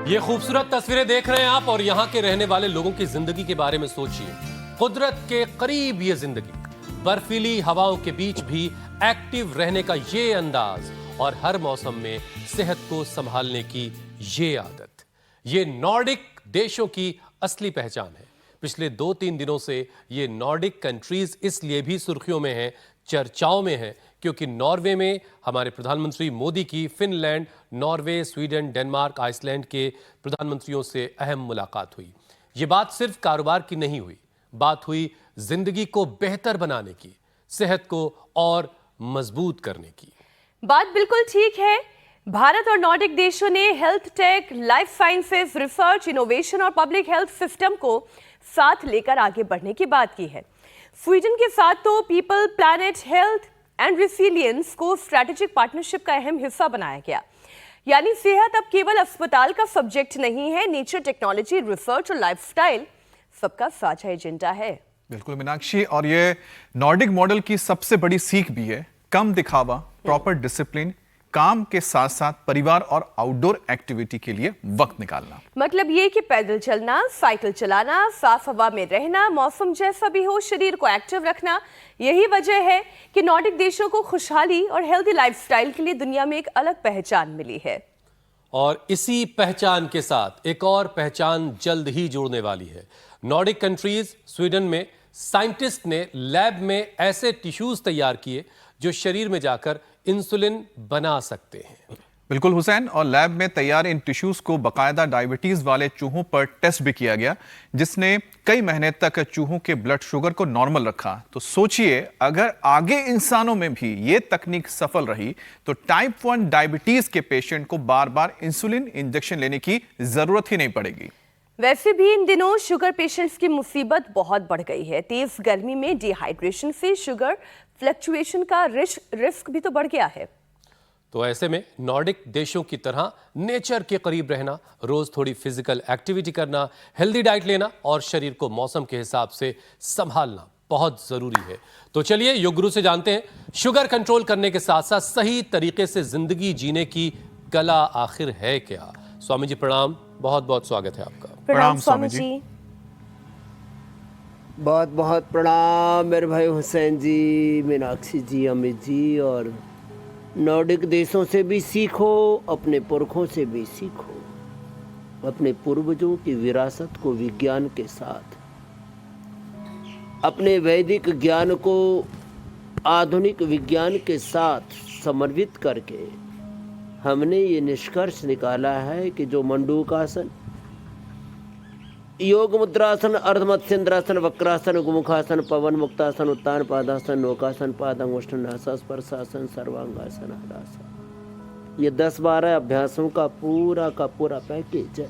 ये खूबसूरत तस्वीरें देख रहे हैं आप और यहाँ के रहने वाले लोगों की जिंदगी के बारे में सोचिए। कुदरत के करीब ये जिंदगी, बर्फीली हवाओं के बीच भी एक्टिव रहने का ये अंदाज और हर मौसम में सेहत को संभालने की ये आदत, ये नॉर्डिक देशों की असली पहचान है। पिछले 2-3 दिनों से ये नॉर्डिक कंट्रीज इसलिए भी सुर्खियों में हैं, चर्चाओं में हैं, क्योंकि नॉर्वे में हमारे प्रधानमंत्री मोदी की Finland, Norway, Sweden, Denmark, Iceland के प्रधानमंत्रियों से अहम मुलाकात हुई। ये बात सिर्फ कारोबार की नहीं हुई, बात हुई जिंदगी को बेहतर बनाने की, सेहत को और मजबूत करने की। बात बिल्कुल ठीक है। भारत और नॉर्डिक देशों ने health take, life sciences, research, innovation और पब्लिक हेल्थ सिस्टम को साथ लेकर आगे बढ़ने की बात की है। स्वीडन के साथ तो people, planet, health and resilience को स्ट्रैटेजिक पार्टनरशिप का अहम हिस्सा बनाया गया। यानी सेहत अब केवल अस्पताल का सब्जेक्ट नहीं है, नेचर, टेक्नोलॉजी, रिसर्च और लाइफस्टाइल सबका साझा एजेंडा है। बिल्कुल मीनाक्षी, और ये नॉर्डिक मॉडल की सबसे बड़ी सीख भी है, कम दिखावा, प्रॉपर डिसिप्लिन, काम के साथ साथ परिवार और आउटडोर एक्टिविटी के लिए वक्त निकालना। मतलब ये कि पैदल चलना, साइकिल चलाना, साफ हवा में रहना, मौसम जैसा भी हो शरीर को एक्टिव रखना। यही वजह है कि नॉर्डिक देशों को खुशहाली और हेल्दी लाइफस्टाइल के लिए दुनिया में एक अलग पहचान मिली है। और इसी पहचान के साथ एक और पहचान जल्द ही जुड़ने वाली है। नॉर्डिक कंट्रीज, स्वीडन में साइंटिस्ट ने लैब में ऐसे टिश्यूज तैयार किए जो शरीर में जाकर इंसुलिन बना सकते हैं। बिल्कुल हुसैन, और लैब में तैयार इन टिश्यूज को बकायदा डायबिटीज वाले चूहों पर टेस्ट भी किया गया, जिसने कई महीने तक चूहों के ब्लड शुगर को नॉर्मल रखा। तो सोचिए, अगर आगे इंसानों में भी ये तकनीक सफल रही तो टाइप 1 डायबिटीज के पेशेंट को बार बार इंसुलिन इंजेक्शन लेने की जरूरत ही नहीं पड़ेगी। वैसे भी इन दिनों शुगर पेशेंट्स की मुसीबत बहुत बढ़ गई है। तेज गर्मी में डिहाइड्रेशन से शुगर फ्लक्चुएशन का रिस्क भी तो बढ़ गया है। तो ऐसे में नॉर्डिक देशों की तरह नेचर के करीब रहना, रोज थोड़ी फिजिकल एक्टिविटी करना, हेल्दी डाइट लेना और शरीर को मौसम के हिसाब से संभालना बहुत जरूरी है। तो चलिए योग गुरु से जानते हैं, शुगर कंट्रोल करने के साथ साथ सही तरीके से जिंदगी जीने की कला आखिर है क्या। स्वामी जी प्रणाम, बहुत बहुत स्वागत है आपका। प्रणाम स्वामी जी। बहुत बहुत प्रणाम मेरे भाई हुसैन जी, मीनाक्षी जी, अमित जी। और नॉर्डिक देशों से भी सीखो, अपने पुरखों से भी सीखो, अपने पूर्वजों की विरासत को विज्ञान के साथ, अपने वैदिक ज्ञान को आधुनिक विज्ञान के साथ समन्वित करके हमने ये निष्कर्ष निकाला है कि जो मंडूकासन, योग मुद्रासन, अर्धमत्स्येंद्रासन, वक्रासन, गुमुखासन, पवन मुक्तासन, उत्तान पादासन, नौकासन, पादंगुष्ठनासन, स्पर्शासन, सर्वांगासन, हलासन, ये 10-12 अभ्यासों का पूरा पैकेज है।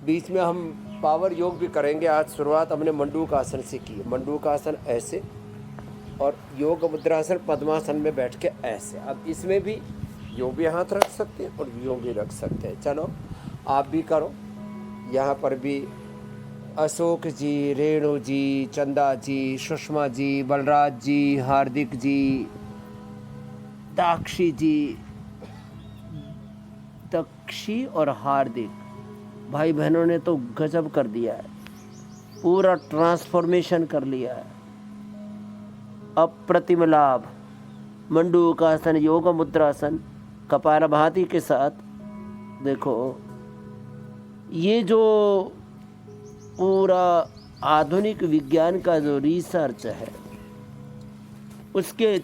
बीच में हम पावर योग भी करेंगे। आज शुरुआत हमने मंडूकासन से की। मंडूकासन ऐसे, और योग मुद्रासन पद्मासन में बैठ के ऐसे। अब इसमें भी यूँ भी हाथ रख सकते हैं और यूँ भी रख सकते हैं। चलो आप भी करो। यहाँ पर भी अशोक जी, रेणु जी, चंदा जी, सुषमा जी, बलराज जी, हार्दिक जी, दाक्षी जी, दक्षी और हार्दिक भाई बहनों ने तो गजब कर दिया है, पूरा ट्रांसफॉर्मेशन कर लिया है। अप्रतिम लाभ। मंडूकासन, योग मुद्रासन, कपालभाति के साथ देखो, ये जो पूरा आधुनिक विज्ञान का जो रिसर्च है उसके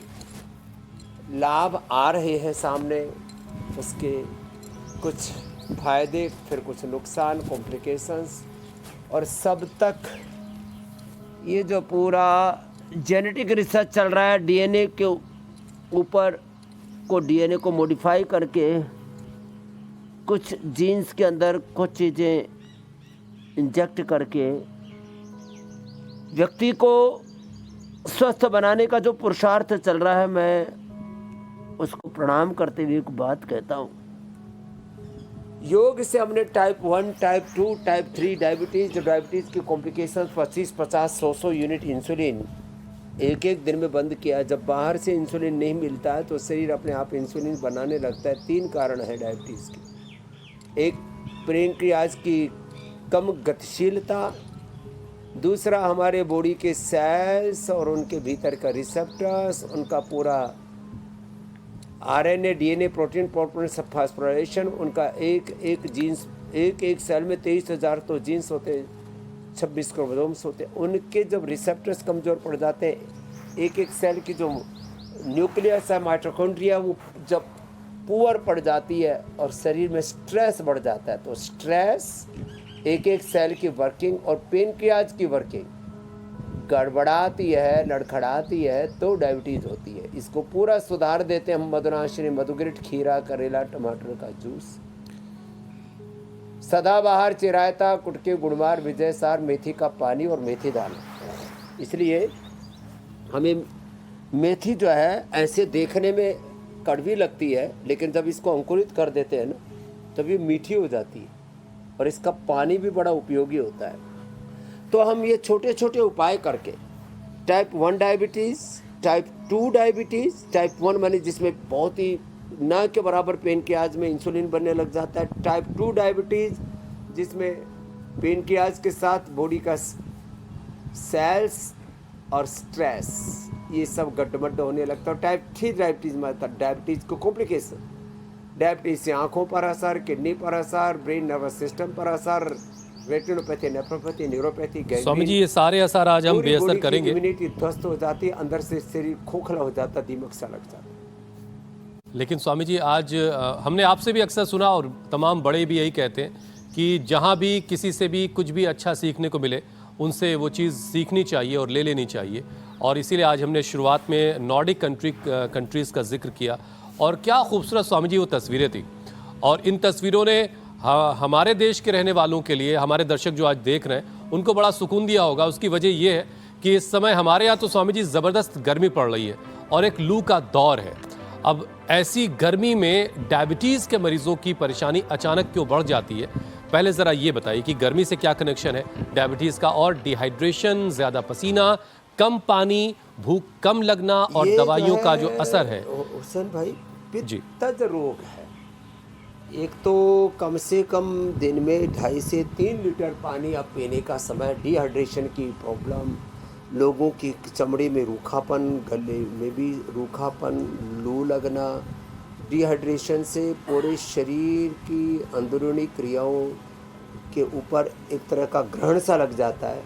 लाभ आ रहे हैं सामने, उसके कुछ फायदे, फिर कुछ नुकसान, कॉम्प्लिकेशंस, और सब तक ये जो पूरा जेनेटिक रिसर्च चल रहा है, डीएनए के ऊपर को, डीएनए को मॉडिफाई करके कुछ जीन्स के अंदर कुछ चीज़ें इंजेक्ट करके व्यक्ति को स्वस्थ बनाने का जो पुरुषार्थ चल रहा है, मैं उसको प्रणाम करते हुए एक बात कहता हूँ। योग से हमने टाइप 1, टाइप 2, टाइप 3 डायबिटीज़, जो डायबिटीज़ की कॉम्प्लिकेशंस 25, 50, 100 यूनिट इंसुलिन एक दिन में बंद किया। जब बाहर से इंसुलिन नहीं मिलता है तो शरीर अपने आप इंसुलिन बनाने लगता है। 3 कारण है डायबिटीज़ के। एक पेनक्रियाज की कम गतिशीलता, दूसरा हमारे बॉडी के सेल्स और उनके भीतर का रिसेप्टर्स, उनका पूरा आरएनए, डीएनए, प्रोटीन फॉस्फोराइलेशन, उनका एक जीन्स, एक सेल में 23,000 तो जीन्स होते हैं, 26 क्रोमोसोम्स होते हैं। उनके जब रिसेप्टर्स कमज़ोर पड़ जाते हैं, एक सेल की जो न्यूक्लियस है, माइटोकॉन्ड्रिया, वो जब पुअर पड़ जाती है और शरीर में स्ट्रेस बढ़ जाता है, तो स्ट्रेस एक सेल की वर्किंग और पेनक्रियाज की वर्किंग गड़बड़ाती है, लड़खड़ाती है, तो डायबिटीज़ होती है। इसको पूरा सुधार देते हैं हम मधुनाशिनी, मधुगिरिट, खीरा, करेला, टमाटर का जूस, सदाबहार, चिरायता, कुटके, गुड़मार, विजयसार, मेथी का पानी और मेथी दाना। इसलिए हमें मेथी जो है ऐसे देखने में कड़वी लगती है, लेकिन जब इसको अंकुरित कर देते हैं ना, तब ये मीठी हो जाती है और इसका पानी भी बड़ा उपयोगी होता है। तो हम ये छोटे छोटे उपाय करके type 1 diabetes, type 2 diabetes, type 1 माने जिसमें बहुत ही ना के बराबर पेनक्रियाज में इंसुलिन बनने लग जाता है, टाइप 2 डायबिटीज़ जिसमें पेनक्रियाज के साथ बॉडी का सेल्स और स्ट्रेस ये सब गड्ढमड्ढ होने लगता है। टाइप 3 डायबिटीज़ मतलब डायबिटीज़ को कॉम्प्लिकेशन, डायबिटीज़ से आँखों पर असर, किडनी पर असर, ब्रेन नर्वस सिस्टम पर असर, retinopathy, nephropathy, neuropathy, Swami ji ये सारे असर आज हम बेअसर करेंगे। इम्यूनिटी ध्वस्त हो जाती है, अंदर से शरीर खोखला हो जाता, दीमक सा लग जाता। लेकिन स्वामी जी आज हमने आपसे भी अक्सर सुना और तमाम बड़े भी यही कहते हैं कि जहाँ भी किसी से भी कुछ भी अच्छा सीखने को मिले, उनसे वो चीज़ सीखनी चाहिए और ले लेनी चाहिए। और इसीलिए आज हमने शुरुआत में नॉर्डिक कंट्रीज़ का जिक्र किया और क्या खूबसूरत स्वामी जी वो तस्वीरें थी। और इन तस्वीरों ने हमारे देश के रहने वालों के लिए, हमारे दर्शक जो आज देख रहे हैं, उनको बड़ा सुकून दिया होगा। उसकी वजह ये है कि इस समय हमारे यहाँ तो स्वामी जी ज़बरदस्त गर्मी पड़ रही है और एक लू का दौर है। अब ऐसी गर्मी में डायबिटीज़ के मरीजों की परेशानी अचानक क्यों बढ़ जाती है? पहले ज़रा ये बताइए कि गर्मी से क्या कनेक्शन है डायबिटीज़ का, और डिहाइड्रेशन, ज़्यादा पसीना, कम पानी, भूख कम लगना और दवाइयों का जो असर है। हुसैन भाई, जी, पित्त रोग है। एक तो कम से कम दिन में 2.5 से 3 लीटर पानी अब पीने का समय, डिहाइड्रेशन की प्रॉब्लम, लोगों की चमड़ी में रूखापन, गले में भी रूखापन, लू लगना, डिहाइड्रेशन से पूरे शरीर की अंदरूनी क्रियाओं के ऊपर एक तरह का ग्रहण सा लग जाता है।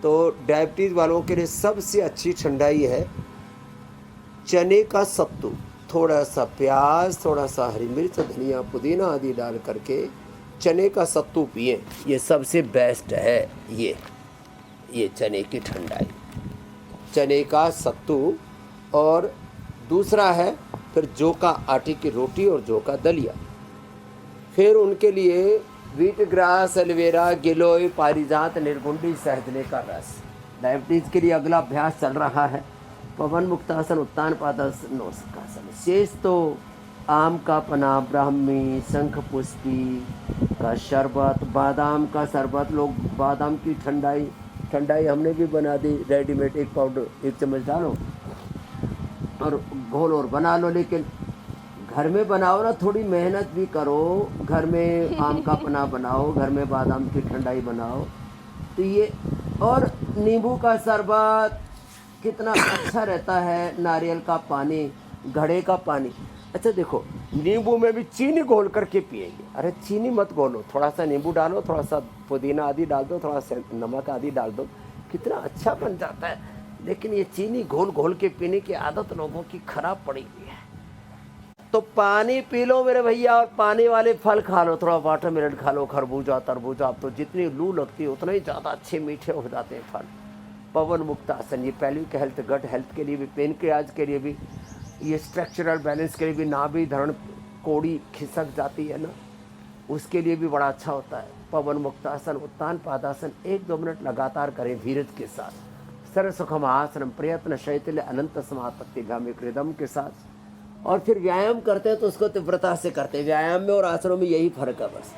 तो डायबिटीज़ वालों के लिए सबसे अच्छी ठंडाई है चने का सत्तू, थोड़ा सा प्याज, थोड़ा सा हरी मिर्च, धनिया, पुदीना आदि डाल करके चने का सत्तू पिए, ये सबसे बेस्ट है। ये चने की ठंडाई, चने का सत्तू। और दूसरा है फिर जौ का आटे की रोटी और जौ का दलिया। फिर उनके लिए व्हीट ग्रास, एलोवेरा, गिलोय, पारिजात, निर्गुंडी, सहजने का रस। डायबिटीज़ के लिए अगला अभ्यास चल रहा है पवन मुक्तासन, उत्तान पादासन, नौसिकासन। शेष तो आम का पना, ब्राह्मी, शंख पुष्पी का शरबत, बादाम का शरबत। लोग बादाम की ठंडाई हमने भी बना दी रेडीमेड, एक पाउडर 1 चम्मच डालो और घोल और बना लो। लेकिन घर में बनाओ ना, थोड़ी मेहनत भी करो, घर में आम का पना बनाओ, घर में बादाम की ठंडाई बनाओ। तो ये, और नींबू का शरबत कितना अच्छा रहता है, नारियल का पानी, घड़े का पानी। अच्छा देखो, नींबू में भी चीनी घोल करके पिएंगे। अरे चीनी मत घोलो, थोड़ा सा नींबू डालो, थोड़ा सा पुदीना आदि डाल दो, थोड़ा सा नमक आदि डाल दो, कितना अच्छा बन जाता है। लेकिन ये चीनी घोल घोल के पीने की आदत लोगों की खराब पड़ी हुई है। तो पानी पी लो मेरे भैया, और पानी वाले फल खा लो, थोड़ा वाटरमेलन खा लो, खरबूजा, तरबूजा। अब तो जितनी लू लगती है उतना ही ज़्यादा अच्छे मीठे हो जाते हैं फल। पवन मुक्तासन, ये पेल्विक हेल्थ, गट हेल्थ के लिए भी, पेनक्रियाज के लिए भी, ये स्ट्रक्चरल बैलेंस के लिए भी, नाभि धरण कोड़ी खिसक जाती है ना, उसके लिए भी बड़ा अच्छा होता है। पवन मुक्तासन, उत्तान पादासन 1-2 मिनट लगातार करें धीरज के साथ। सर्व सुखमासनम, प्रयत्न शैथिल्य अनंत समापत्तिगामी कृदम के साथ। और फिर व्यायाम करते हैं तो उसको तीव्रता से करते हैं। व्यायाम में और आसनों में यही फर्क है बस।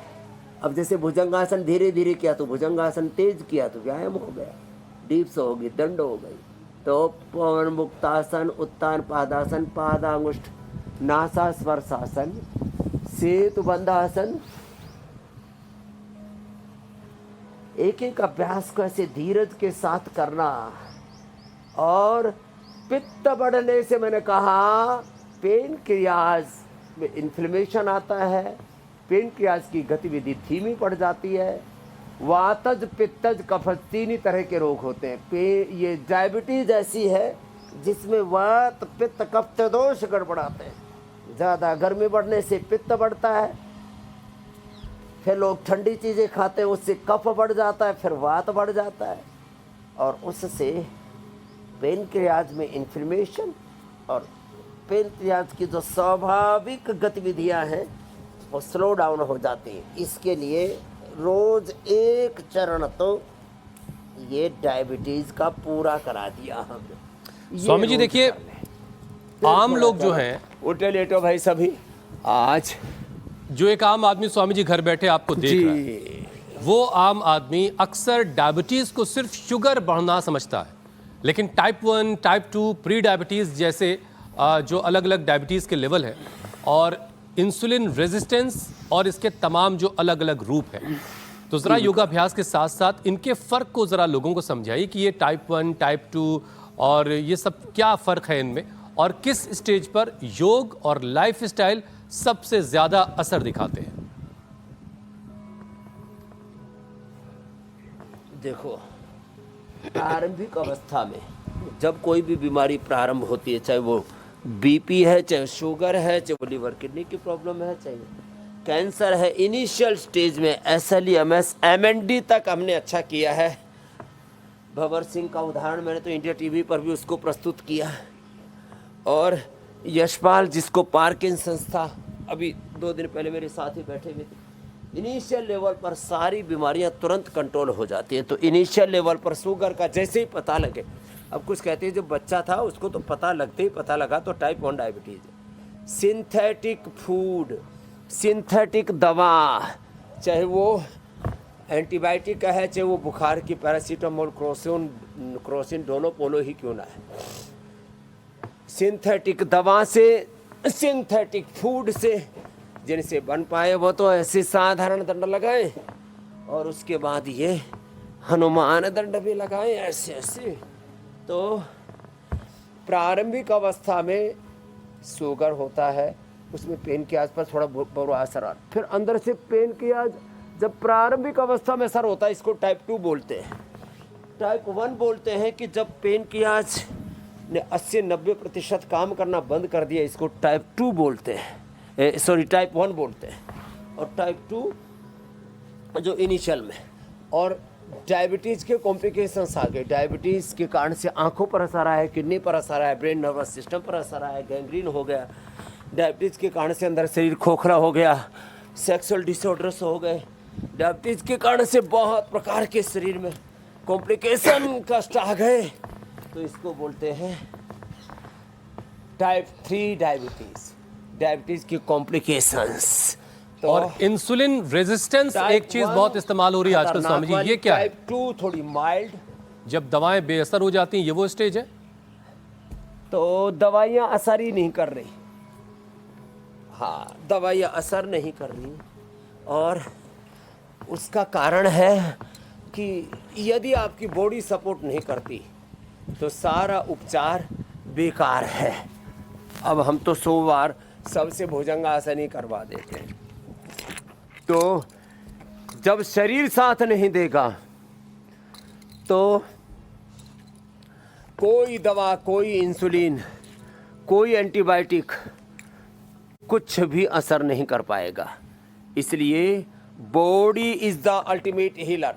अब जैसे भुजंगासन धीरे धीरे किया तो भुजंगासन तेज किया तो व्यायाम हो गया, डीप्स हो गई, दंड हो गई। तो पवन मुक्तासन, उत्तान पादासन, पादांगुष्ठ, नासा स्पर्शासन, सेतु बंधासन, एक एक अभ्यास को ऐसे धीरज के साथ करना। और पित्त बढ़ने से मैंने कहा पेनक्रियाज में इन्फ्लेमेशन आता है, पेनक्रियाज की गतिविधि धीमी पड़ जाती है। वातज, पित्तज, कफज 3 ही तरह के रोग होते हैं। ये डायबिटीज ऐसी है जिसमें वात, पित्त, कफ दोष गड़बड़ाते हैं। ज़्यादा गर्मी बढ़ने से पित्त बढ़ता है, फिर लोग ठंडी चीज़ें खाते हैं, उससे कफ बढ़ जाता है, फिर वात बढ़ जाता है, और उससे पेनक्रियाज में इन्फ्लेमेशन और पेनक्रियाज की जो स्वाभाविक गतिविधियां हैं वो स्लो डाउन हो जाती हैं। इसके लिए रोज एक चरण तो ये डायबिटीज का पूरा करा दिया हमने। स्वामी जी देखिए, आम लोग जो हैं, उठे लेटो भाई सभी। आज जो एक आम आदमी स्वामी जी घर बैठे आपको देख रहा है, वो आम आदमी अक्सर डायबिटीज को सिर्फ शुगर बढ़ना समझता है, लेकिन टाइप 1, टाइप 2, प्री डायबिटीज जैसे जो अलग अलग डायबिटीज के लेवल है और इंसुलिन रेजिस्टेंस और इसके तमाम जो अलग अलग रूप है, तो जरा योगाभ्यास के साथ साथ इनके फर्क को जरा लोगों को समझाइए कि ये टाइप 1, टाइप 2 और ये सब क्या फर्क है इनमें, और किस स्टेज पर योग और लाइफस्टाइल सबसे ज्यादा असर दिखाते हैं। देखो, प्रारंभिक अवस्था में जब कोई भी बीमारी प्रारंभ होती है, चाहे वो बीपी है, चाहे शुगर है, चाहे वो लिवर किडनी की प्रॉब्लम है, चाहे कैंसर है, इनिशियल स्टेज में SLEMS MND तक हमने अच्छा किया है। भंवर सिंह का उदाहरण मैंने तो इंडिया टीवी पर भी उसको प्रस्तुत किया। और यशपाल जिसको पार्किंसंस था, अभी 2 दिन पहले मेरे साथ ही बैठे हुए थे। इनिशियल लेवल पर सारी बीमारियां तुरंत कंट्रोल हो जाती हैं। तो इनिशियल लेवल पर शुगर का जैसे ही पता लगे, अब कुछ कहते हैं जो बच्चा था उसको तो पता लगते ही पता लगा तो टाइप 1 डायबिटीज़ है। सिंथेटिक फूड, सिंथेटिक दवा, चाहे वो एंटीबायोटिक है, चाहे वो बुखार की पैरासीटामोल, क्रोसिन डोलो पोलो ही क्यों ना है, सिंथेटिक दवा से, सिंथेटिक फूड से जिनसे बन पाए वो तो ऐसे साधारण दंड लगाएं, और उसके बाद ये हनुमान दंड भी लगाएं ऐसे ऐसे। तो प्रारंभिक अवस्था में शुगर होता है, उसमें पेनक्रियाज पर थोड़ा बुरा असर आता है। फिर अंदर से पेनक्रियाज जब प्रारंभिक अवस्था में असर होता है, इसको टाइप 2 बोलते हैं। टाइप 1 बोलते हैं कि जब पेनक्रियाज ने 80-90% काम करना बंद कर दिया, इसको टाइप 2 बोलते हैं, सॉरी टाइप 1 बोलते हैं। और टाइप 2 जो इनिशियल में, और डायबिटीज़ के कॉम्प्लिकेशंस आ गए। डायबिटीज़ के कारण से आंखों पर असर आया है, किडनी पर असर आया है, ब्रेन नर्वस सिस्टम पर असर आया है, गैंग्रीन हो गया। डायबिटीज़ के कारण से अंदर शरीर खोखला हो गया, सेक्सुअल डिसऑर्डर्स हो गए। डायबिटीज़ के कारण से बहुत प्रकार के शरीर में कॉम्प्लिकेशन कष्ट आ गए, तो इसको बोलते हैं टाइप 3 डायबिटीज़, डायबिटीज़ की कॉम्प्लिकेशंस। तो और इंसुलिन रेजिस्टेंस एक चीज बहुत इस्तेमाल हो रही है आजकल स्वामी जी, ये क्या है? टाइप 2 थोड़ी माइल्ड, जब दवाएं बेअसर हो जाती हैं, ये वो स्टेज है? तो दवाइयाँ असर ही नहीं कर रही। हाँ, दवाइयाँ असर नहीं कर रही, और उसका कारण है कि यदि आपकी बॉडी सपोर्ट नहीं करती तो सारा उपचार बेकार है। अब हम तो 100 बार सबसे भुजंगासन ही करवा देते हैं। तो जब शरीर साथ नहीं देगा तो कोई दवा, कोई इंसुलिन, कोई एंटीबायोटिक कुछ भी असर नहीं कर पाएगा। इसलिए body is the ultimate healer.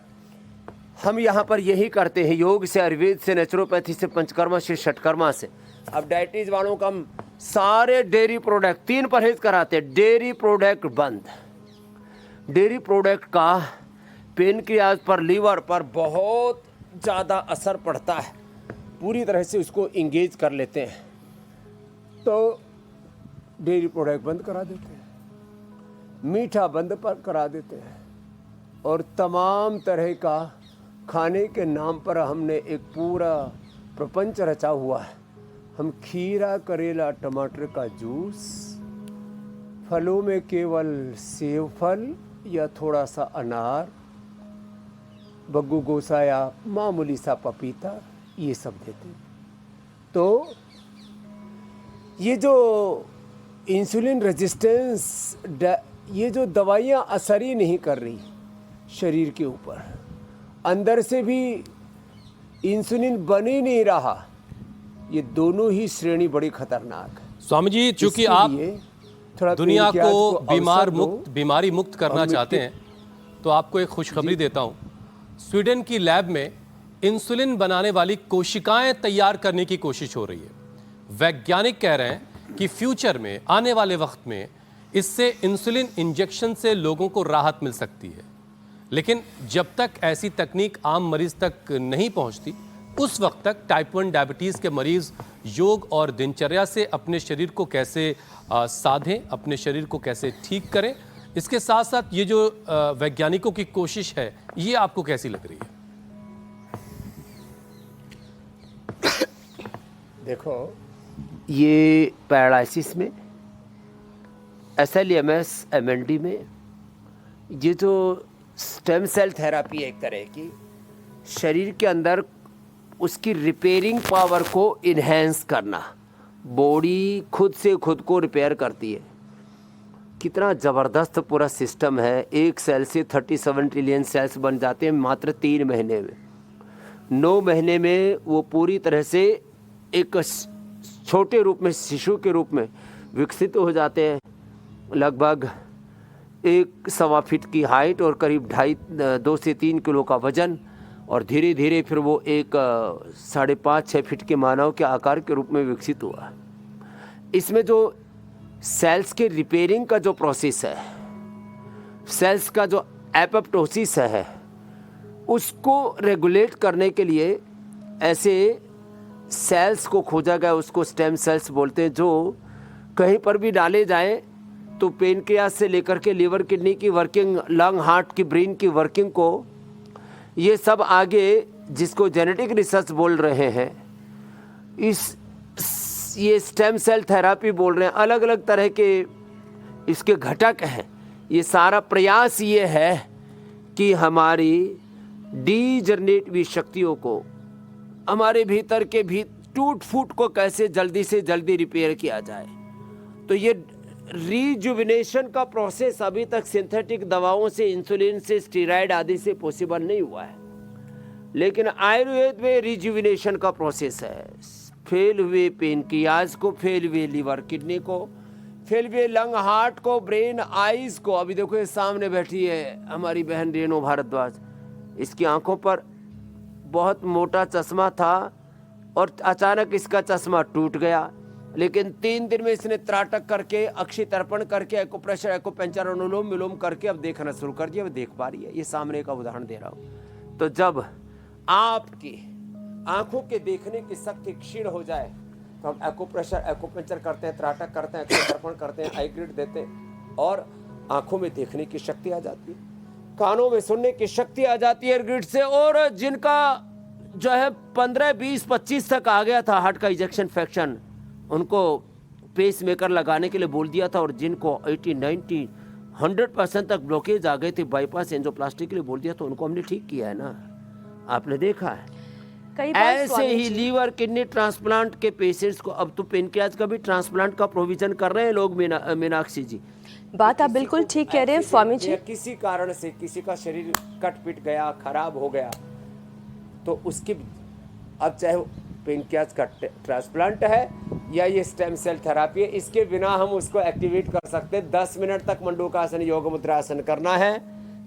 हम यहाँ पर यही करते हैं, योग से, आयुर्वेद से, नेचुरोपैथी से, पंचकर्मा से, षटकर्मा से। अब डायबिटीज वालों का हम सारे डेयरी प्रोडक्ट 3 परहेज कराते हैं। डेयरी प्रोडक्ट बंद। डेयरी प्रोडक्ट का पेनक्रियाज पर, लीवर पर बहुत ज़्यादा असर पड़ता है, पूरी तरह से उसको इंगेज कर लेते हैं, तो डेयरी प्रोडक्ट बंद करा देते हैं, मीठा बंद पर करा देते हैं, और तमाम तरह का खाने के नाम पर हमने एक पूरा प्रपंच रचा हुआ है। हम खीरा, करेला, टमाटर का जूस, फलों में केवल सेब फल या थोड़ा सा अनार, बग्गू गोसा या मामूली सा पपीता, ये सब देते हैं। तो ये जो इंसुलिन रेजिस्टेंस, ये जो दवाइयाँ असर ही नहीं कर रही शरीर के ऊपर, अंदर से भी इंसुलिन बन ही नहीं रहा, ये दोनों ही श्रेणी बड़ी खतरनाक है। स्वामी जी, चूंकि आप थोड़ा दुनिया पेनक्रियाज को अवसर बीमारी मुक्त करना और चाहते हैं, तो आपको एक खुशखबरी देता हूं। स्वीडन की लैब में इंसुलिन बनाने वाली कोशिकाएं तैयार करने की कोशिश हो रही है। वैज्ञानिक कह रहे हैं कि फ्यूचर में, आने वाले वक्त में, इससे इंसुलिन इंजेक्शन से लोगों को राहत मिल सकती है। लेकिन जब तक ऐसी तकनीक आम मरीज तक नहीं पहुंचती, उस वक्त तक टाइप 1 डायबिटीज़ के मरीज योग और दिनचर्या से अपने शरीर को कैसे साधें, अपने शरीर को कैसे ठीक करें, इसके साथ साथ ये जो वैज्ञानिकों की कोशिश है, ये आपको कैसी लग रही है? देखो, ये पैरालिसिस में, SLEMS MND में, ये जो स्टेम सेल थेरापी है एक तरह की, शरीर के अंदर उसकी रिपेयरिंग पावर को इन्हेंस करना, बॉडी खुद से खुद को रिपेयर करती है। कितना ज़बरदस्त पूरा सिस्टम है। एक सेल से 37 ट्रिलियन सेल्स बन जाते हैं मात्र 3 महीने में। 9 महीने में वो पूरी तरह से एक छोटे रूप में, शिशु के रूप में विकसित हो जाते हैं। लगभग 1.25 फीट की हाइट और करीब 2 से 3 किलो का वजन, और धीरे धीरे फिर वो एक 5.5-6 फीट के मानव के आकार के रूप में विकसित हुआ। इसमें जो सेल्स के रिपेयरिंग का जो प्रोसेस है, सेल्स का जो एपोप्टोसिस है, उसको रेगुलेट करने के लिए ऐसे सेल्स को खोजा गया, उसको स्टेम सेल्स बोलते हैं, जो कहीं पर भी डाले जाएं तो पेनक्रियास से लेकर के लिवर, किडनी की वर्किंग, लंग, हार्ट की, ब्रेन की वर्किंग को, ये सब आगे जिसको जेनेटिक रिसर्च बोल रहे हैं, ये स्टेम सेल थेरापी बोल रहे हैं, अलग अलग तरह के इसके घटक हैं। ये सारा प्रयास ये है कि हमारी डीजनरेटिव शक्तियों को, हमारे भीतर के टूट फूट को कैसे जल्दी से जल्दी रिपेयर किया जाए। तो ये रिजुविनेशन का प्रोसेस अभी तक सिंथेटिक दवाओं से, इंसुलिन से, स्टेरॉइड आदि से पॉसिबल नहीं हुआ है। लेकिन आयुर्वेद में रिजुविनेशन का प्रोसेस है। फेल हुए पेनक्रियाज को, फेल हुए लिवर, किडनी को, फेल हुए लंग, हार्ट को, ब्रेन, आईज को। अभी देखो, ये सामने बैठी है हमारी बहन रेणु भारद्वाज, इसकी आंखों पर बहुत मोटा चश्मा था और अचानक इसका चश्मा टूट गया। लेकिन 3 दिन में इसने त्राटक करके, अक्षि तर्पण करके, एक्यूप्रेशर, एक्यूपंक्चर, अनुलोम विलोम करके अब देखना शुरू कर दिया, अब देख पा रही है। ये सामने का उदाहरण दे रहा हूँ। तो जब आपकी आंखों के देखने की शक्ति क्षीण हो जाए तो हम एक्यूप्रेशर, एक्यूपंक्चर करते हैं, त्राटक करते हैं, अक्षि तर्पण करते हैं, आई ग्रिड देते हैं, और आंखों में देखने की शक्ति आ जाती है, कानों में सुनने की शक्ति आ जाती है ग्रिड से। और जिनका जो है 15, 20, 25 तक आ गया था हार्ट का इजेक्शन फ्रैक्शन, उनको पेस मेकर लगाने के लिए बोल दिया था, और जिनको 80, 90, 100% तक ब्लॉकेज आ गए थे, बाईपास एंजियोप्लास्टी के लिए बोल दिया, तो उनको हमने ठीक किया है ना। आपने देखा है कई बार ऐसे ही लीवर, किडनी ट्रांसप्लांट के पेशेंट्स को, अब तो पेनक्रियाज का भी ट्रांसप्लांट का प्रोविजन कर रहे हैं लोग। मीनाक्षी जी, बात आप बिल्कुल ठीक कह रहे हैं स्वामी जी। किसी कारण से किसी का शरीर कट पिट गया, खराब हो गया, तो उसकी, अब चाहे पेनक्रियाज का ट्रांसप्लांट है या ये स्टेम सेल थेरापी है, इसके बिना हम उसको एक्टिवेट कर सकते हैं। 10 मिनट तक मंडूकासन, योग मुद्रासन करना है,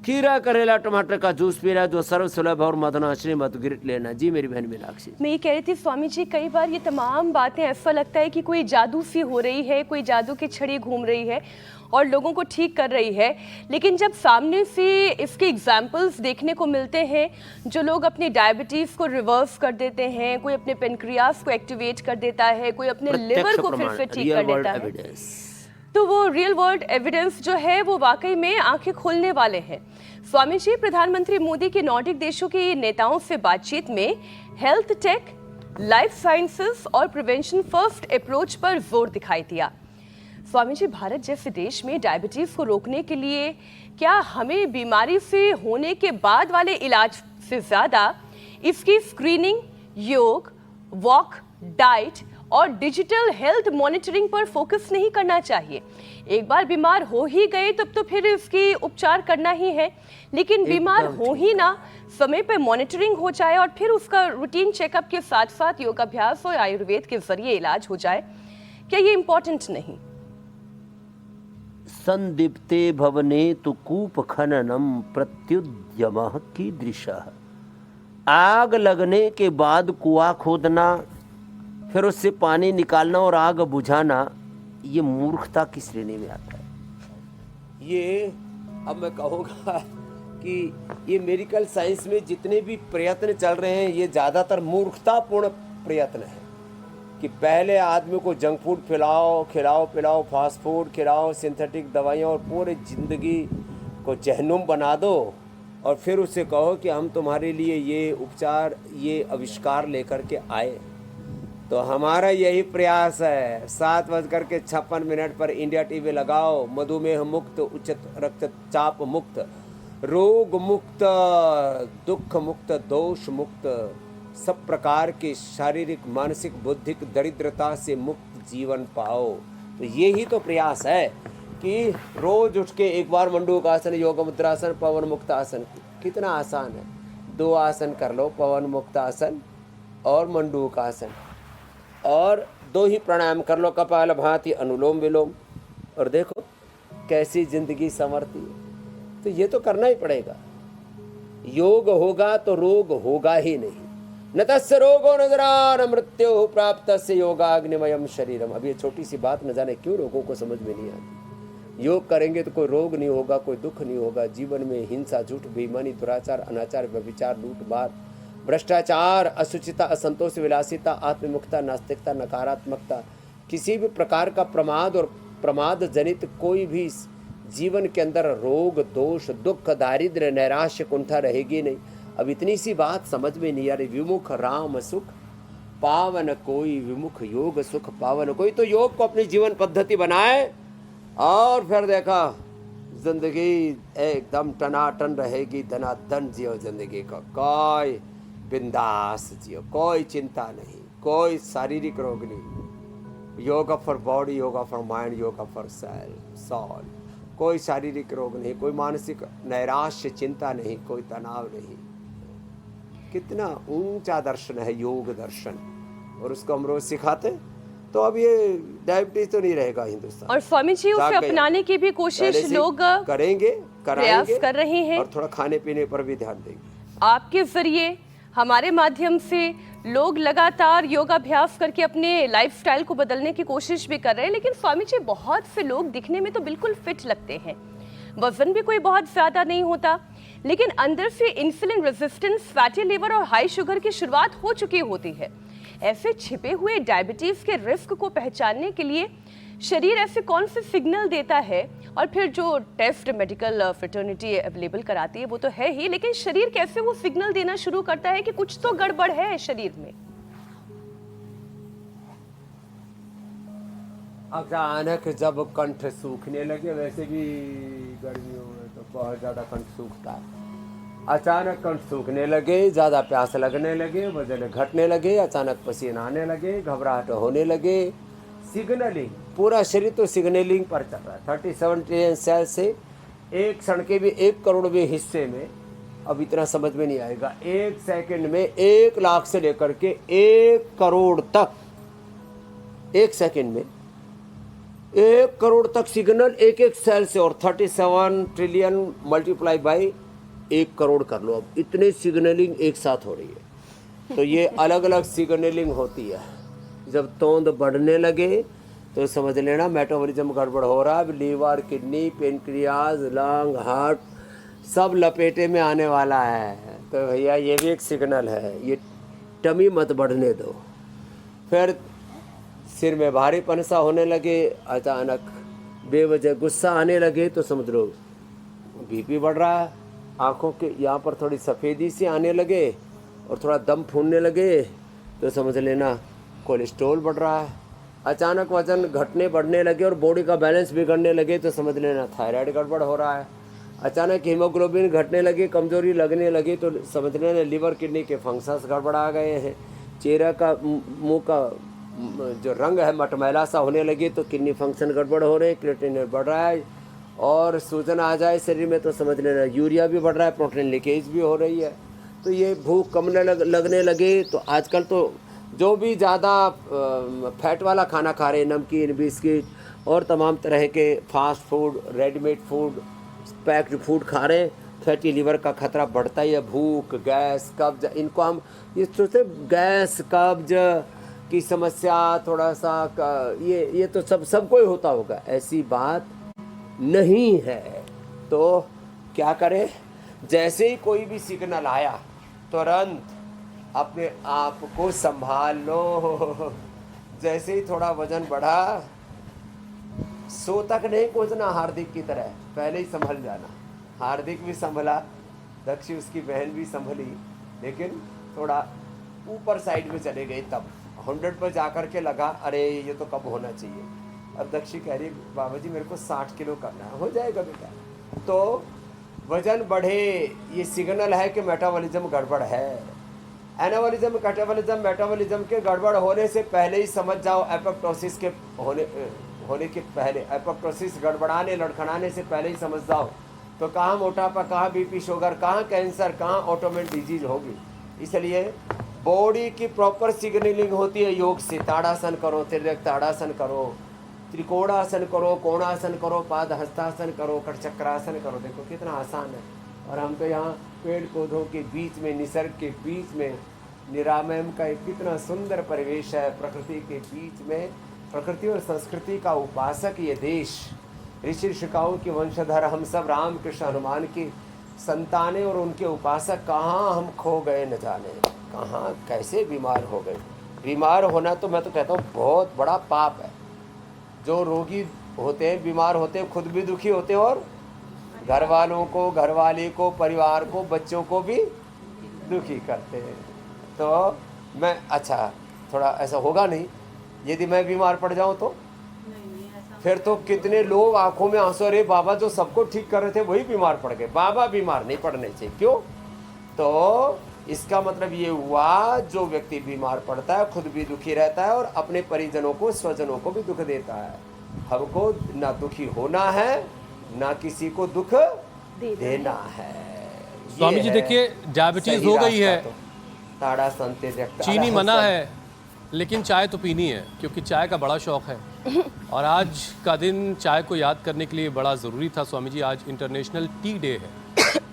खीरा, करेला, टमाटर का जूस पीना है, जो सर्व सुलभ और मदनाश्री मधुगिरिट लेना। जी मेरी बहन मीनाक्षी, मैं ये कह रही थी स्वामी जी, कई बार ये तमाम बातें ऐसा लगता है कि कोई जादू सी हो रही है, कोई जादू की छड़ी घूम रही है और लोगों को ठीक कर रही है। लेकिन जब सामने से इसके एग्जाम्पल्स देखने को मिलते हैं, जो लोग अपनी डायबिटीज़ को रिवर्स कर देते हैं, कोई अपने पेनक्रियास को एक्टिवेट कर देता है, कोई अपने लिवर को फिर से ठीक कर देता है, तो वो रियल वर्ल्ड एविडेंस जो है वो वाकई में आंखें खोलने वाले हैं। स्वामी जी, प्रधानमंत्री मोदी के नॉर्डिक देशों के नेताओं से बातचीत में हेल्थ टेक, लाइफ साइंसेस और प्रिवेंशन फर्स्ट अप्रोच पर जोर दिखाई दिया। स्वामी जी, भारत जैसे देश में डायबिटीज को रोकने के लिए क्या हमें बीमारी से होने के बाद वाले इलाज से ज्यादा इसकी स्क्रीनिंग, योग, वॉक, डाइट और डिजिटल हेल्थ मॉनिटरिंग पर फोकस नहीं करना चाहिए? एक बार बीमार हो ही गए तब तो फिर इसकी उपचार करना ही है, लेकिन बीमार हो ही ना, समय पे मॉनिटरिंग हो जाए और फिर उसका रूटीन चेकअप के साथ साथ योगाभ्यास और आयुर्वेद के जरिए इलाज हो जाए, क्या ये इम्पोर्टेंट नहीं? संदीप्ते भवने तु कूप खननम प्रत्युद्यमः कीदृशः। आग लगने के बाद कुआं खोदना, फिर उससे पानी निकालना और आग बुझाना, ये मूर्खता की श्रेणी में आता है। ये अब मैं कहूँगा कि ये मेडिकल साइंस में जितने भी प्रयत्न चल रहे हैं, ये ज़्यादातर मूर्खतापूर्ण प्रयत्न है कि पहले आदमी को जंक फूड खिलाओ पिलाओ, फास्ट फूड खिलाओ, सिंथेटिक दवाइयाँ, और पूरी ज़िंदगी को जहन्नुम बना दो, और फिर उससे कहो कि हम तुम्हारे लिए ये उपचार, ये आविष्कार लेकर के आए। तो हमारा यही प्रयास है, 7:56 पर इंडिया टीवी लगाओ। मधुमेह मुक्त, उच्च रक्तचाप मुक्त, रोग मुक्त, दुख मुक्त, दोष मुक्त, सब प्रकार के शारीरिक, मानसिक, बौद्धिक दरिद्रता से मुक्त जीवन पाओ। तो यही तो प्रयास है कि रोज उठ के एक बार मंडूक आसन, योग मुद्रासन, पवन मुक्त आसन। कितना आसान है, 2 आसन कर लो, पवन मुक्त आसन और मंडूक आसन, और 2 ही प्राणायाम कर लो, कपालभाति, अनुलोम विलोम, और देखो कैसी जिंदगी संवरती है। तो ये तो करना ही पड़ेगा। योग होगा तो रोग होगा ही नहीं। न तस्य रोगो न जरा न मृत्यु प्राप्त तस्य योगाग्निमयम शरीरम। अब ये छोटी सी बात न जाने क्यों लोगों को समझ में नहीं आती। योग करेंगे तो कोई रोग नहीं होगा, कोई दुख नहीं होगा। जीवन में हिंसा, झूठ, बेईमानी, दुराचार, अनाचार, व्यभिचार, लूट मार, भ्रष्टाचार, असुचिता, असंतोष, विलासिता, आत्ममुखता, नास्तिकता, नकारात्मकता, किसी भी प्रकार का प्रमाद और प्रमाद जनित कोई भी जीवन के अंदर रोग, दोष, दुख, दारिद्र्य, नैराश्य, कुंठा रहेगी नहीं। अब इतनी सी बात समझ में नहीं आ रही। विमुख राम सुख पावन कोई, विमुख योग सुख पावन कोई। तो योग को अपनी जीवन पद्धति बनाए और फिर देखा जिंदगी एकदम टनाटन रहेगी, धनाधन जियो जिंदगी का, कोई बिंदास जियो, कोई चिंता नहीं, कोई शारीरिक रोग नहीं। Yoga for body, yoga for mind, yoga for soul. कोई शारीरिक रोग नहीं, कोई मानसिक नैराश्य, चिंता नहीं, कोई तनाव नहीं। कितना ऊंचा दर्शन है योग दर्शन, और उसको हम रोज सिखाते। तो अब ये डायबिटीज तो नहीं रहेगा हिंदुस्तान। और स्वामी जी उसे अपनाने की भी कोशिश लोग करेंगे, प्रयास कर रहे हैं, और थोड़ा खाने पीने पर भी ध्यान देंगे। आपके जरिए, हमारे माध्यम से लोग लगातार योगाभ्यास करके अपने लाइफस्टाइल को बदलने की कोशिश भी कर रहे हैं। लेकिन स्वामी जी, बहुत से लोग दिखने में तो बिल्कुल फिट लगते हैं, वजन भी कोई बहुत ज्यादा नहीं होता, लेकिन अंदर से इंसुलिन रेजिस्टेंस, फैटी लिवर और हाई शुगर की शुरुआत हो चुकी होती है। ऐसे छिपे हुए डायबिटीज के रिस्क को पहचानने के लिए शरीर ऐसे कौन से सिग्नल देता है? और फिर जो टेस्ट मेडिकल फ्रेटर्निटी अवेलेबल कराती है वो तो है ही, लेकिन शरीर कैसे वो सिग्नल देना शुरू करता है कि कुछ तो गड़बड़ है शरीर में? अचानक जब कंठ सूखने लगे, वैसे भी गर्मियों में तो बहुत ज़्यादा कंठ सूखता है। अचानक कंठ सूखने लगे, ज़्यादा प्यास लगने लगे, वजन घटने लगे, अचानक पसीना आने लगे, घबराहट होने लगे, सिग्नलिंग, पूरा शरीर तो सिग्नलिंग पर चल रहा है। 37 ट्रिलियन सेल से एक क्षण के भी 1 करोड़वें हिस्से में, अब इतना समझ में नहीं आएगा, 1 सेकंड में 1 लाख से लेकर के 1 करोड़ तक, 1 सेकंड में 1 करोड़ तक सिग्नल एक सेल से, और 37 ट्रिलियन मल्टीप्लाई बाई 1 करोड़ कर लो। अब इतने सिग्नलिंग एक साथ हो रही है। तो ये अलग अलग सिग्नलिंग होती है। जब तोंद बढ़ने लगे तो समझ लेना मेटाबॉलिज्म गड़बड़ हो रहा है। Liver, kidney, pancreas, lung, heart सब लपेटे में आने वाला है। तो भैया ये भी एक सिग्नल है, ये टमी मत बढ़ने दो। फिर सिर में भारीपन सा होने लगे, अचानक बेवजह गुस्सा आने लगे तो समझ लो बीपी बढ़ रहा है। आँखों के यहाँ पर थोड़ी सफ़ेदी सी आने लगे और थोड़ा दम फूलने लगे तो समझ लेना कोलेस्ट्रॉल बढ़ रहा है। अचानक वजन घटने बढ़ने लगे और बॉडी का बैलेंस बिगड़ने लगे तो समझ लेना थायराइड गड़बड़ हो रहा है। अचानक हीमोग्लोबिन घटने लगी, कमजोरी लगने लगी तो समझ लेना लिवर किडनी के फंक्शंस गड़बड़ा गए हैं। चेहरा का मुंह का जो रंग है मटमैला सा होने लगे तो किडनी फंक्शन गड़बड़ हो रहे हैं, क्रिएटिनिन बढ़ रहा है और सूजन आ जाए शरीर में तो समझ लेना यूरिया भी बढ़ रहा है, प्रोटीन लीकेज भी हो रही है। तो ये भूख कम लगने लगे तो आजकल तो जो भी ज़्यादा फैट वाला खाना खा रहे हैं, नमकीन, बिस्किट और तमाम तरह के fast food, readymade food, packed food खा रहे हैं, फैटी लीवर का खतरा बढ़ता ही है। भूख, गैस, कब्ज, इनको हम ये सोचते गैस कब्ज की समस्या थोड़ा सा ये तो सबको ही होता होगा, ऐसी बात नहीं है। तो क्या करें, जैसे ही कोई भी सिग्नल आया तुरंत अपने आप को संभाल लो। जैसे ही थोड़ा वजन बढ़ा, सो तक नहीं पहुंचना हार्दिक की तरह, पहले ही संभल जाना। हार्दिक भी संभला, दक्षी उसकी बहन भी संभली, लेकिन थोड़ा ऊपर साइड में चले गए। तब 100 पर जाकर के लगा अरे ये तो कब होना चाहिए। अब दक्षी कह रही बाबा जी मेरे को 60 किलो करना है। हो जाएगा बेटा। तो वजन बढ़े ये सिग्नल है कि मेटाबॉलिज्म गड़बड़ है। एनाबॉलिज्म, कैटाबॉलिज्म, मेटाबॉलिज्म के गड़बड़ होने से पहले ही समझ जाओ, एपोप्टोसिस के होने के पहले, एपोप्टोसिस गड़बड़ाने लड़खड़ाने से पहले ही समझ जाओ तो कहाँ मोटापा, कहाँ बीपी, शुगर, कहाँ कैंसर, कहाँ ऑटोमेट डिजीज होगी। इसलिए बॉडी की प्रॉपर सिग्नलिंग होती है योग से। ताड़ासन करो, तिर्यक ताड़ासन करो, त्रिकोणासन करो, कोणासन करो, पाद हस्तासन करो, कटचक्रासन करो। देखो कितना आसान है। और हम तो यहाँ पेड़ पौधों के बीच में, निसर्ग के बीच में, निरामयम का एक कितना सुंदर परिवेश है, प्रकृति के बीच में, प्रकृति और संस्कृति का उपासक ये देश, ऋषि ऋषिकाओं की वंशधर हम सब राम कृष्ण हनुमान की संतानें और उनके उपासक कहाँ हम खो गए न जाने, कहाँ कैसे बीमार हो गए। बीमार होना तो मैं तो कहता हूँ बहुत बड़ा पाप है। जो रोगी होते हैं, बीमार होते हैं, खुद भी दुखी होते हैं और घर वालों को, घरवाली को, परिवार को, बच्चों को भी दुखी करते हैं। तो मैं अच्छा थोड़ा ऐसा होगा नहीं, यदि मैं बीमार पड़ जाऊं तो फिर तो कितने लोग आंखों में आंसू, अरे बाबा जो सबको ठीक कर रहे थे वही बीमार पड़ गए। बाबा बीमार नहीं पड़ने चाहिए। क्यों? तो इसका मतलब ये हुआ जो व्यक्ति बीमार पड़ता है खुद भी दुखी रहता है और अपने परिजनों को, स्वजनों को भी दुख देता है। हमको ना दुखी होना है ना किसी को दुख देना है। स्वामी जी देखिए, डायबिटीज हो गई है, ताड़ा संते चीनी मना है, लेकिन चाय तो पीनी है क्योंकि चाय का बड़ा शौक है। और आज का दिन चाय को याद करने के लिए बड़ा ज़रूरी था। स्वामी जी आज इंटरनेशनल टी डे है,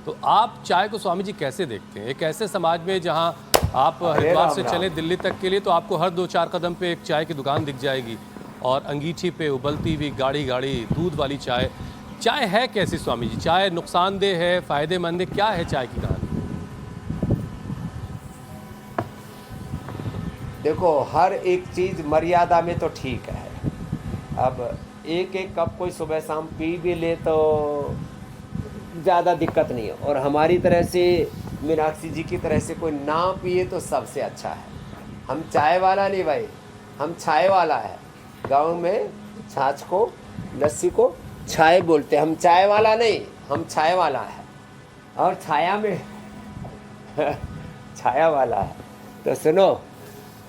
तो आप चाय को स्वामी जी कैसे देखते हैं? एक ऐसे समाज में जहां आप हरिद्वार से चले दिल्ली तक के लिए तो आपको हर 2-4 कदम पे एक चाय की दुकान दिख जाएगी और अंगीठी पे उबलती हुई गाढ़ी गाढ़ी दूध वाली चाय। चाय है कैसी स्वामी जी? चाय नुकसानदेह है, फ़ायदेमंद है, क्या है चाय की कहानी? देखो, हर एक चीज़ मर्यादा में तो ठीक है। अब एक कप कोई सुबह शाम पी भी ले तो ज़्यादा दिक्कत नहीं है, और हमारी तरह से, मीनाक्षी जी की तरह से कोई ना पिए तो सबसे अच्छा है। हम चाय वाला नहीं भाई, हम छाए वाला है। गाँव में छाछ को, लस्सी को छाए बोलते हैं। हम चाय वाला नहीं, हम छाए वाला है। और छाया में छाया वाला है। तो सुनो,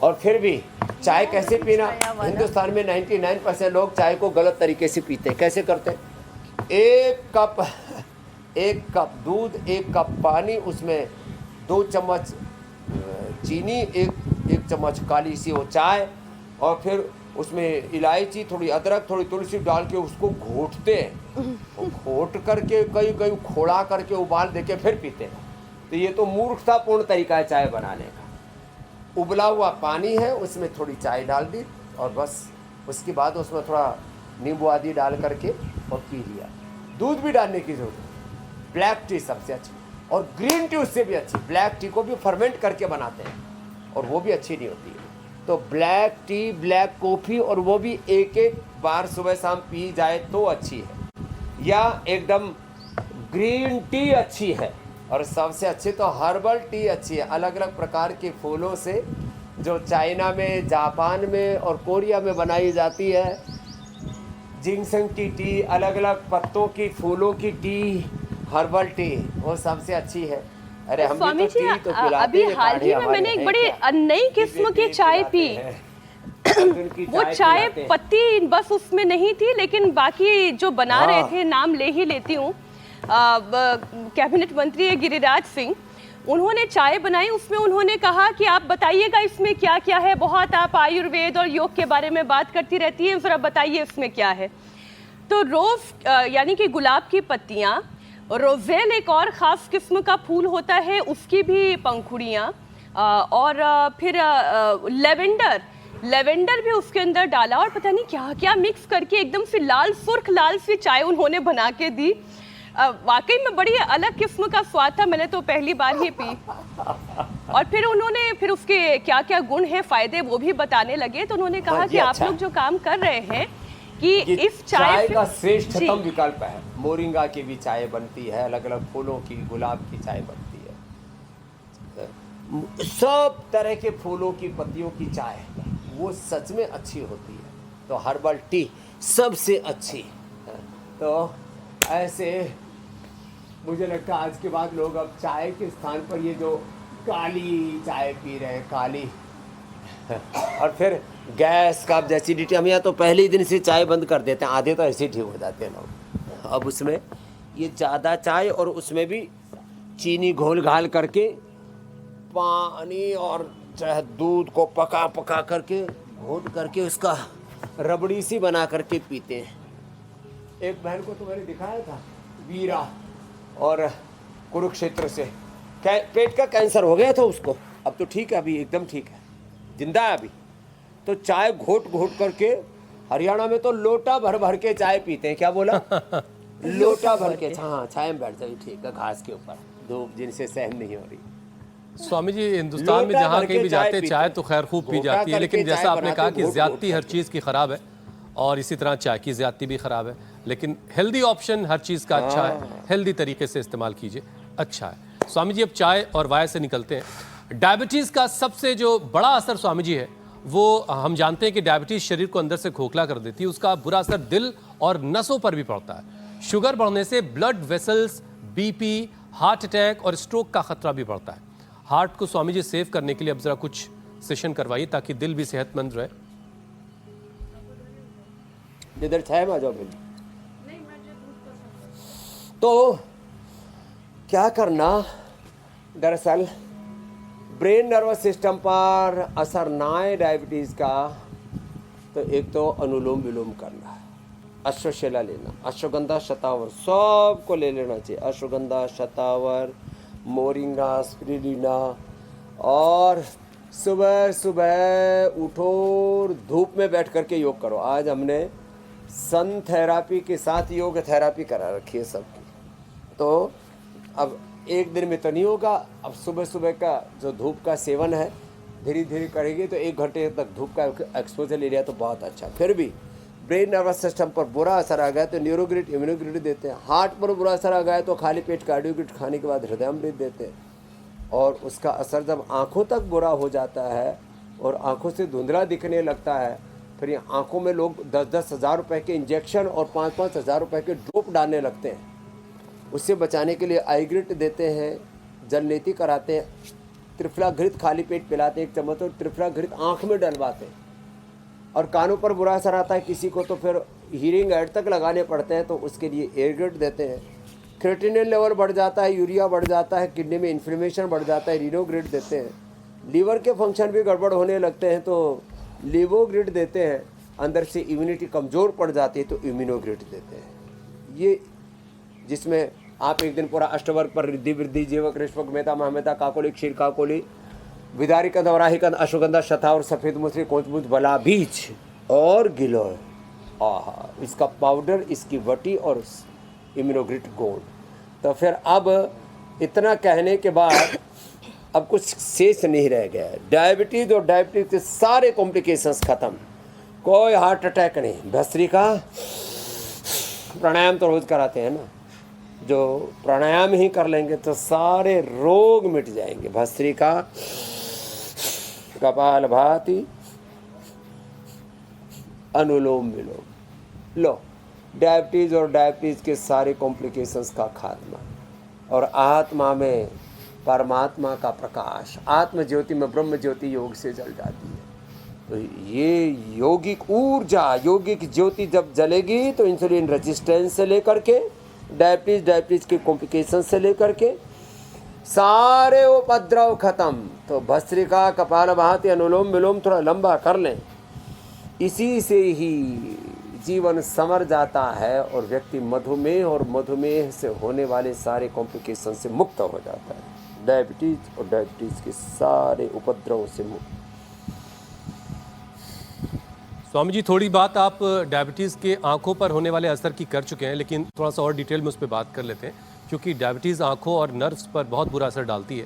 और फिर भी चाय कैसे पीना, हिंदुस्तान में 99% लोग चाय को गलत तरीके से पीते हैं। कैसे करते हैं? एक कप दूध, 1 कप पानी, उसमें 2 चम्मच चीनी, एक चम्मच काली सी वो चाय, और फिर उसमें इलायची, थोड़ी अदरक, थोड़ी तुलसी डाल के उसको घोटते हैं। घोट करके कई खोड़ा करके उबाल देके फिर पीते हैं। तो ये तो मूर्खतापूर्ण तरीका है चाय बनाने का। उबला हुआ पानी है, उसमें थोड़ी चाय डाल दी और बस उसके बाद उसमें थोड़ा नींबू आदि डाल करके और पी लिया। दूध भी डालने की जरूरत है। ब्लैक टी सबसे अच्छी, और ग्रीन टी उससे भी अच्छी। ब्लैक टी को भी फर्मेंट करके बनाते हैं और वो भी अच्छी नहीं होती है। तो ब्लैक टी, ब्लैक कॉफ़ी, और वो भी एक बार सुबह शाम पी जाए तो अच्छी है। या एकदम ग्रीन टी अच्छी है, और सबसे अच्छी तो हर्बल टी अच्छी है। अलग अलग प्रकार के फूलों से जो चाइना में, जापान में और कोरिया में बनाई जाती है, जिंगसंग की टी, अलग अलग पत्तों की, फूलों की टी, हर्बल टी, वो सबसे अच्छी है। अरे हम स्वामी भी तो जी, टी तो पिलाते अभी हैं, हाल ही में हमारे मैंने एक हैं बड़ी क्या? नई किस्म की चाय पी। वो चाय पत्ती बस उसमें नहीं थी, लेकिन बाकी जो बना हाँ। रहे थे, नाम ले ही लेती हूँ, कैबिनेट मंत्री है गिरिराज सिंह, उन्होंने चाय बनाई। उसमें उन्होंने कहा कि आप बताइएगा इसमें क्या क्या है, बहुत आप आयुर्वेद और योग के बारे में बात करती रहती हैं, जरा बताइए इसमें क्या है। तो रोज यानी कि गुलाब की पत्तियाँ, रोजेल एक और ख़ास किस्म का फूल होता है, उसकी भी पंखुड़ियाँ, और फिर लेवेंडर भी उसके अंदर डाला, और पता नहीं क्या क्या मिक्स करके एकदम से लाल सुर्ख लाल सी चाय उन्होंने बना के दी। वाकई में बड़ी अलग किस्म का स्वाद था, मैंने तो पहली बार ही पी। और फिर उन्होंने फिर उसके क्या क्या गुण हैं, फायदे, वो भी बताने लगे। तो उन्होंने कहा कि आप लोग जो काम कर रहे हैं कि इस चाय का श्रेष्ठतम विकल्प है। मोरिंगा की भी चाय बनती है, अलग अलग फूलों की, गुलाब की चाय बनती है, सब तरह के फूलों की पत्तियों की चाय, वो सच में अच्छी होती है। तो हर्बल टी सबसे अच्छी है। तो ऐसे मुझे लगता है आज के बाद लोग अब चाय के स्थान पर ये जो काली चाय पी रहे हैं, काली और फिर गैस का एसिडिटी, हम यहाँ तो पहले ही दिन से चाय बंद कर देते हैं, आधे तो ऐसे ठीक हो जाते हैं लोग। अब उसमें ये ज़्यादा चाय और उसमें भी चीनी घोल घाल करके, पानी और चाहे दूध को पका पका करके, घोट करके उसका रबड़ी सी बना करके पीते हैं। एक बहन को तो मैंने दिखाया था, वीरा, और कुरुक्षेत्र से पेट का कैंसर हो गया था उसको, अब तो ठीक है, अभी एकदम ठीक है, जिंदा है अभी। तो चाय घोट घोट करके, हरियाणा में तो लोटा भर भर के चाय पीते हैं। क्या बोला? लोटा भर के। हाँ, चाय में बैठ जाइए, ठीक है, घास के ऊपर, धूप जिनसे सहन नहीं हो रही। स्वामी जी, हिंदुस्तान में जहाँ कहीं भी जाते हैं चाय तो खैर खूब पी जाती है, लेकिन जैसा आपने कहा कि ज्यादती हर चीज़ की खराब है, और इसी तरह चाय की ज्यादती भी खराब है। लेकिन हेल्दी ऑप्शन हर चीज़ का अच्छा है, हेल्दी तरीके से इस्तेमाल कीजिए, अच्छा है। स्वामी जी, अब चाय और वाय से निकलते हैं। डायबिटीज़ का सबसे जो बड़ा असर स्वामी जी है, वो हम जानते हैं कि डायबिटीज़ शरीर को अंदर से खोखला कर देती है, उसका बुरा असर दिल और नसों पर भी पड़ता है। शुगर बढ़ने से blood vessels, BP, heart attack और स्ट्रोक का खतरा भी बढ़ता है। हार्ट को स्वामी जी सेव करने के लिए अब जरा कुछ सेशन करवाइए ताकि दिल भी सेहतमंद रहे। इधर चाय में आ जाओ बेटी। तो क्या करना, दरअसल ब्रेन नर्वस सिस्टम पर असर ना आए डायबिटीज़ का, तो एक तो अनुलोम विलोम करना है, अश्वशला लेना, अश्वगंधा, शतावर सबको ले लेना चाहिए। अश्वगंधा, शतावर, मोरिंगा, स्पिरुलिना, और सुबह सुबह उठो, धूप में बैठ करके योग करो। आज हमने सन थेरापी के साथ योग थेरापी करा रखी है सबकी। तो अब एक दिन में तो नहीं होगा, अब सुबह सुबह का जो धूप का सेवन है धीरे धीरे करेंगे तो 1 घंटे तक धूप का एक्सपोजर ले लिया तो बहुत अच्छा। फिर भी ब्रेन नर्वस सिस्टम पर बुरा असर आ गया तो न्यूरोग्रिड, इम्यूनोग्रिड देते हैं। हार्ट पर बुरा असर आ गया तो खाली पेट कार्डियोग्रिड खाने के बाद हृदयामृत देते हैं। और उसका असर जब आँखों तक बुरा हो जाता है और आँखों से धुंधला दिखने लगता है, फिर ये आँखों में लोग 10-10 हज़ार रुपये के इंजेक्शन और 5-5 हज़ार रुपये के ड्रॉप डालने लगते हैं। उससे बचाने के लिए आईग्रिट देते हैं, जलनेती कराते हैं, त्रिफला घृत खाली पेट पिलाते हैं 1 चम्मच, और त्रिफला घृत आँख में डलवाते हैं। और कानों पर बुरा असर आता है किसी को तो फिर हीरिंग एड तक लगाने पड़ते हैं, तो उसके लिए एयरग्रिट देते हैं। क्रेटिनिन लेवल बढ़ जाता है, यूरिया बढ़ जाता है, किडनी में इन्फ्लेमेशन बढ़ जाता है, रीनोग्रिड देते हैं। लीवर के फंक्शन भी गड़बड़ होने लगते हैं तो लिवोग्रिड देते हैं। अंदर से इम्यूनिटी कमज़ोर पड़ जाती है तो इम्यूनोग्रिड देते हैं। ये जिसमें आप एक दिन पूरा अष्टवर्ग पर रिद्धि वृद्धि जीवक रिश्वक मेहता महामेता काकोली क्षीर काकोली विदारिका दवराहिकंद अश्वगंधा शता और सफ़ेद मुसरी कोचबुज बला बीज और गिलोय, आहा, इसका पाउडर, इसकी वटी और इम्यूनोग्रिड गोल्ड। तो फिर अब इतना कहने के बाद अब कुछ शेष नहीं रह गया है। डायबिटीज़ और डायबिटीज़ के सारे कॉम्प्लिकेशंस ख़त्म, कोई हार्ट अटैक नहीं। भस्त्रिका प्राणायाम तो रोज़ कराते हैं ना, जो प्राणायाम ही कर लेंगे तो सारे रोग मिट जाएंगे। भस्त्रिका कपालभाति, अनुलोम विलोम। लो, डायबिटीज और डायबिटीज के सारे कॉम्प्लिकेशंस का खात्मा, और आत्मा में परमात्मा का प्रकाश, आत्म ज्योति में ब्रह्म ज्योति योग से जल जाती है। तो ये यौगिक ऊर्जा, यौगिक ज्योति जब जलेगी तो इंसुलिन रेजिस्टेंस से लेकर के डायबिटीज के कॉम्प्लिकेशन से लेकर के सारे उपद्रव खत्म। तो भस्त्रिका, कपालभाति, अनुलोम विलोम थोड़ा लंबा कर लें, इसी से ही जीवन संवर जाता है और व्यक्ति मधुमेह और मधुमेह से होने वाले सारे कॉम्प्लिकेशन से मुक्त हो जाता है, डायबिटीज और डायबिटीज के सारे उपद्रव से मुक्त। स्वामी जी, थोड़ी बात आप डायबिटीज़ के आंखों पर होने वाले असर की कर चुके हैं, लेकिन थोड़ा सा और डिटेल में उस पर बात कर लेते हैं, क्योंकि डायबिटीज़ आंखों और नर्व्स पर बहुत बुरा असर डालती है।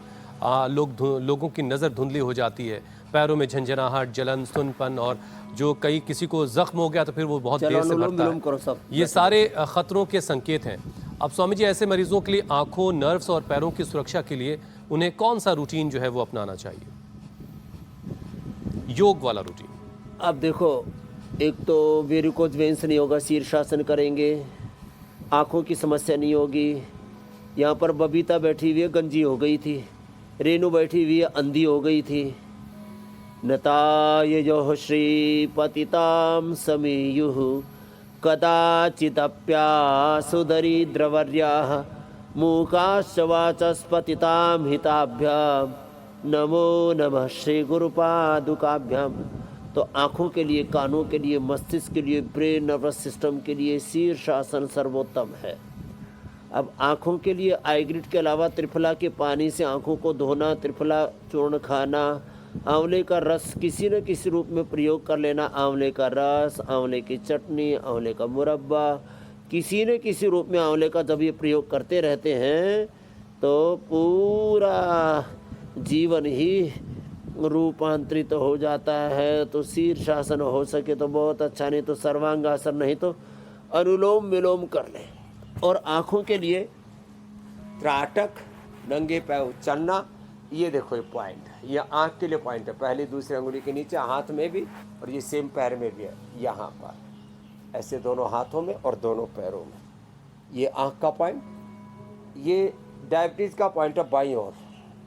लोगों की नज़र धुंधली हो जाती है, पैरों में झंझनाहट, जलन, सुनपन, और जो किसी को जख्म हो गया तो फिर वो बहुत देर से बढ़ता है। ये सारे खतरों के संकेत हैं। अब स्वामी जी, ऐसे मरीजों के लिए आंखों, नर्व्स और पैरों की सुरक्षा के लिए उन्हें कौन सा रूटीन जो है वो अपनाना चाहिए, योग वाला रूटीन? अब देखो, एक तो वेरिकोज वेन्स नहीं होगा, शीर्षासन करेंगे, आँखों की समस्या नहीं होगी। यहाँ पर बबीता बैठी हुई है, गंजी हो गई थी, रेनू बैठी हुई है, अंधी हो गई थी। नताय जो श्री पतिताम समीयुः कदाचिदप्यासु दरिद्रवर्याः मूकाश्च वाचस्पतितां हिताभ्यां नमो नमः श्री गुरुपादुकाभ्यां। तो आँखों के लिए, कानों के लिए, मस्तिष्क के लिए, ब्रेन नर्वस सिस्टम के लिए शीर्षासन सर्वोत्तम है। अब आँखों के लिए आईग्रिड के अलावा त्रिफला के पानी से आँखों को धोना, त्रिफला चूर्ण खाना, आंवले का रस किसी न किसी रूप में प्रयोग कर लेना, आंवले का रस, आंवले की चटनी, आंवले का मुरब्बा, किसी न किसी रूप में आंवले का जब ये प्रयोग करते रहते हैं तो पूरा जीवन ही रूपांतरित हो जाता है। तो शीर्षासन हो सके तो बहुत अच्छा, नहीं तो सर्वांगासन, नहीं तो अनुलोम विलोम कर लें। और आँखों के लिए त्राटक, नंगे पैर चलना, ये देखो ये पॉइंट है, ये आँख के लिए पॉइंट है, पहली दूसरी अंगुली के नीचे, हाथ में भी, और ये सेम पैर में भी है, यहाँ पर ऐसे दोनों हाथों में और दोनों पैरों में, ये आँख का पॉइंट। ये डायबिटीज़ का पॉइंट है बाईं ओर,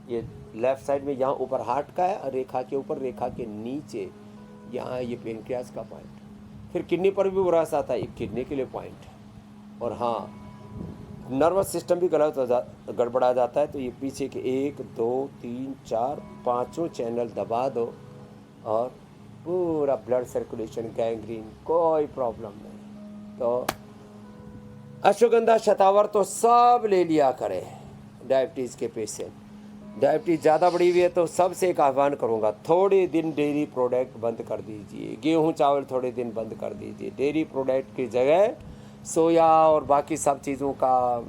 ये लेफ्ट साइड में, यहाँ ऊपर हार्ट का है, रेखा के ऊपर, रेखा के नीचे यहाँ ये पेनक्रियास का पॉइंट। फिर किडनी पर भी रस आता है, किडनी के लिए पॉइंट है। और हाँ, नर्वस सिस्टम भी गड़बड़ा जाता है, तो ये पीछे के 1 2 3 4 5 चैनल दबा दो और पूरा ब्लड सर्कुलेशन, गैंग्रीन, कोई प्रॉब्लम नहीं। तो अश्वगंधा, शतावर तो सब ले लिया करें डायबिटीज़ के पेशेंट। डायबिटीज़ ज़्यादा बढ़ी हुई है तो सबसे एक आह्वान करूँगा, थोड़े दिन डेयरी प्रोडक्ट बंद कर दीजिए, गेहूँ चावल थोड़े दिन बंद कर दीजिए। डेयरी प्रोडक्ट की जगह सोया और बाकी सब चीज़ों का,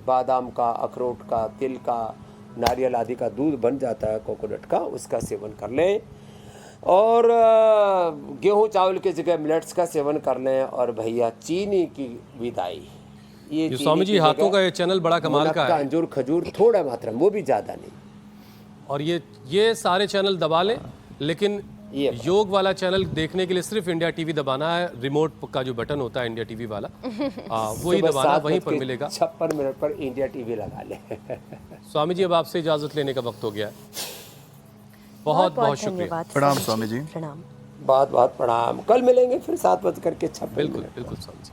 बादाम का, अखरोट का, तिल का, नारियल आदि का दूध बन जाता है, कोकोनट का, उसका सेवन कर लें। और गेहूँ चावल की जगह मिलेट्स का सेवन कर लें। और भैया चीनी की विदाई, ये स्वामी जी, हाथों का ये चैनल बड़ा कमाल का है, अंजूर खजूर थोड़ा मात्रा में, वो भी ज़्यादा नहीं। और ये सारे चैनल दबा लें, लेकिन योग वाला चैनल देखने के लिए सिर्फ इंडिया टीवी दबाना है, रिमोट का जो बटन होता है इंडिया टीवी वाला, वही दबाना, वहीं पर मिलेगा। 56 मिनट पर इंडिया टीवी लगा ले। स्वामी जी, अब आपसे इजाजत लेने का वक्त हो गया है। बहुत बहुत शुक्रिया। प्रणाम स्वामी जी। प्रणाम। बहुत बहुत प्रणाम। कल मिलेंगे फिर 7:56। बिल्कुल बिल्कुल स्वामी जी।